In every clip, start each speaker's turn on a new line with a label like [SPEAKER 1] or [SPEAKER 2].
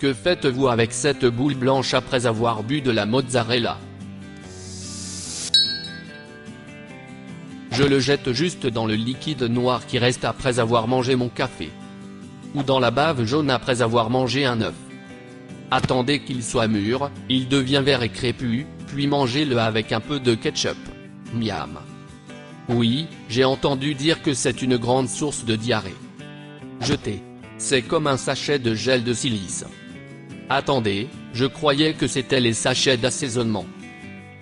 [SPEAKER 1] Que faites-vous avec cette boule blanche après avoir bu de la mozzarella? Je le jette juste dans le liquide noir qui reste après avoir mangé mon café. Ou dans la bave jaune après avoir mangé un œuf. Attendez qu'il soit mûr, il devient vert et crépus, puis mangez-le avec un peu de ketchup. Miam. Oui, j'ai entendu dire que c'est une grande source de diarrhée. Jetez. C'est comme un sachet de gel de silice. Attendez, je croyais que c'était les sachets d'assaisonnement.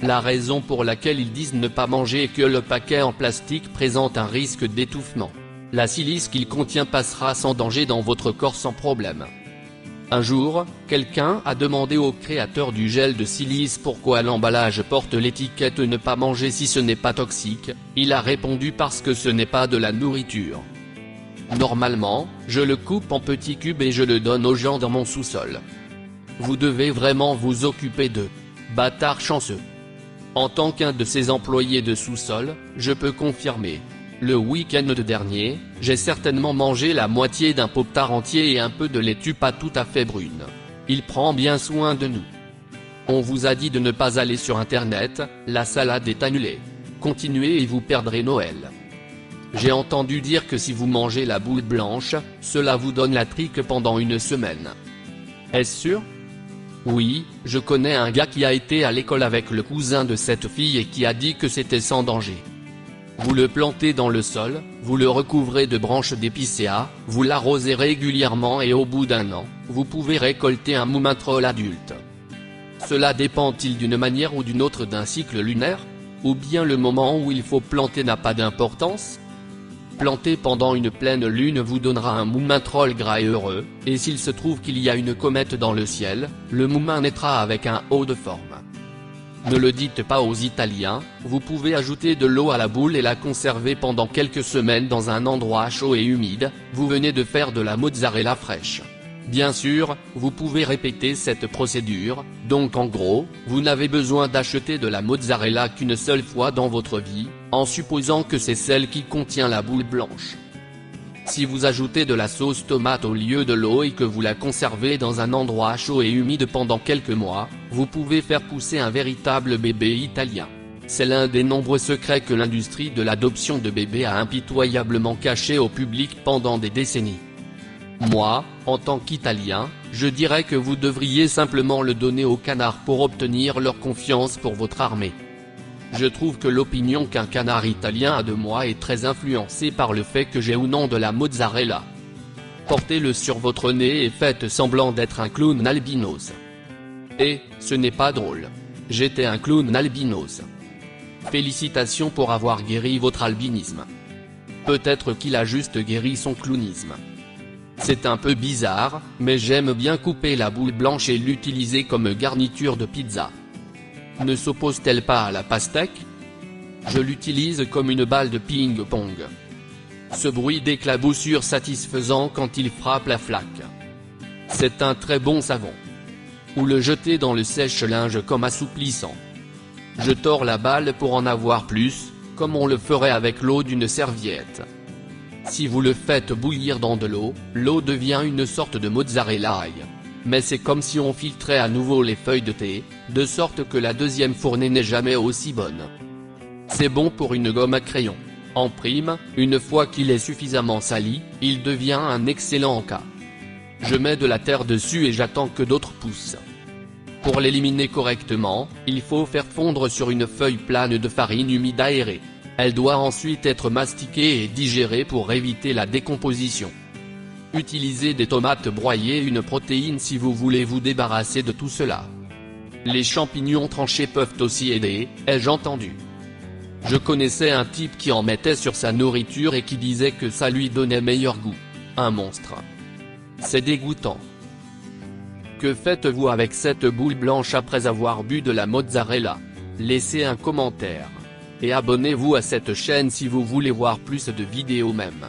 [SPEAKER 1] La raison pour laquelle ils disent ne pas manger est que le paquet en plastique présente un risque d'étouffement. La silice qu'il contient passera sans danger dans votre corps sans problème. Un jour, quelqu'un a demandé au créateur du gel de silice pourquoi l'emballage porte l'étiquette ne pas manger si ce n'est pas toxique. Il a répondu parce que ce n'est pas de la nourriture. Normalement, je le coupe en petits cubes et je le donne aux gens dans mon sous-sol. Vous devez vraiment vous occuper d'eux. Bâtard chanceux. En tant qu'un de ces employés de sous-sol, je peux confirmer. Le week-end dernier, j'ai certainement mangé la moitié d'un pop-tart entier et un peu de laitue pas tout à fait brune. Il prend bien soin de nous. On vous a dit de ne pas aller sur internet, la salade est annulée. Continuez et vous perdrez Noël. J'ai entendu dire que si vous mangez la boule blanche, cela vous donne la trique pendant une semaine. Est-ce sûr? Oui, je connais un gars qui a été à l'école avec le cousin de cette fille et qui a dit que c'était sans danger. Vous le plantez dans le sol, vous le recouvrez de branches d'épicéa, vous l'arrosez régulièrement et au bout d'un an, vous pouvez récolter un moumintroll adulte. Cela dépend-il d'une manière ou d'une autre d'un cycle lunaire? Ou bien le moment où il faut planter n'a pas d'importance? Planter pendant une pleine lune vous donnera un moumintroll gras et heureux, et s'il se trouve qu'il y a une comète dans le ciel, le moumin naîtra avec un haut de forme. Ne le dites pas aux Italiens, vous pouvez ajouter de l'eau à la boule et la conserver pendant quelques semaines dans un endroit chaud et humide, vous venez de faire de la mozzarella fraîche. Bien sûr, vous pouvez répéter cette procédure, donc en gros, vous n'avez besoin d'acheter de la mozzarella qu'une seule fois dans votre vie, en supposant que c'est celle qui contient la boule blanche. Si vous ajoutez de la sauce tomate au lieu de l'eau et que vous la conservez dans un endroit chaud et humide pendant quelques mois, vous pouvez faire pousser un véritable bébé italien. C'est l'un des nombreux secrets que l'industrie de l'adoption de bébés a impitoyablement caché au public pendant des décennies. Moi, en tant qu'Italien, je dirais que vous devriez simplement le donner aux canards pour obtenir leur confiance pour votre armée. Je trouve que l'opinion qu'un canard italien a de moi est très influencée par le fait que j'ai ou non de la mozzarella. Portez-le sur votre nez et faites semblant d'être un clown albinos. Et, ce n'est pas drôle. J'étais un clown albinos. Félicitations pour avoir guéri votre albinisme. Peut-être qu'il a juste guéri son clownisme. C'est un peu bizarre, mais j'aime bien couper la boule blanche et l'utiliser comme garniture de pizza. Ne s'oppose-t-elle pas à la pastèque? Je l'utilise comme une balle de ping-pong. Ce bruit d'éclaboussure satisfaisant quand il frappe la flaque. C'est un très bon savon. Ou le jeter dans le sèche-linge comme assouplissant. Je tords la balle pour en avoir plus, comme on le ferait avec l'eau d'une serviette. Si vous le faites bouillir dans de l'eau, l'eau devient une sorte de mozzarella. Mais c'est comme si on filtrait à nouveau les feuilles de thé, de sorte que la deuxième fournée n'est jamais aussi bonne. C'est bon pour une gomme à crayon. En prime, une fois qu'il est suffisamment sali, il devient un excellent encas. Je mets de la terre dessus et j'attends que d'autres poussent. Pour l'éliminer correctement, il faut faire fondre sur une feuille plane de farine humide aérée. Elle doit ensuite être mastiquée et digérée pour éviter la décomposition. Utilisez des tomates broyées et une protéine si vous voulez vous débarrasser de tout cela. Les champignons tranchés peuvent aussi aider, ai-je entendu. Je connaissais un type qui en mettait sur sa nourriture et qui disait que ça lui donnait meilleur goût. Un monstre. C'est dégoûtant. Que faites-vous avec cette boule blanche après avoir bu de la mozzarella? Laissez un commentaire. Et abonnez-vous à cette chaîne si vous voulez voir plus de vidéos même.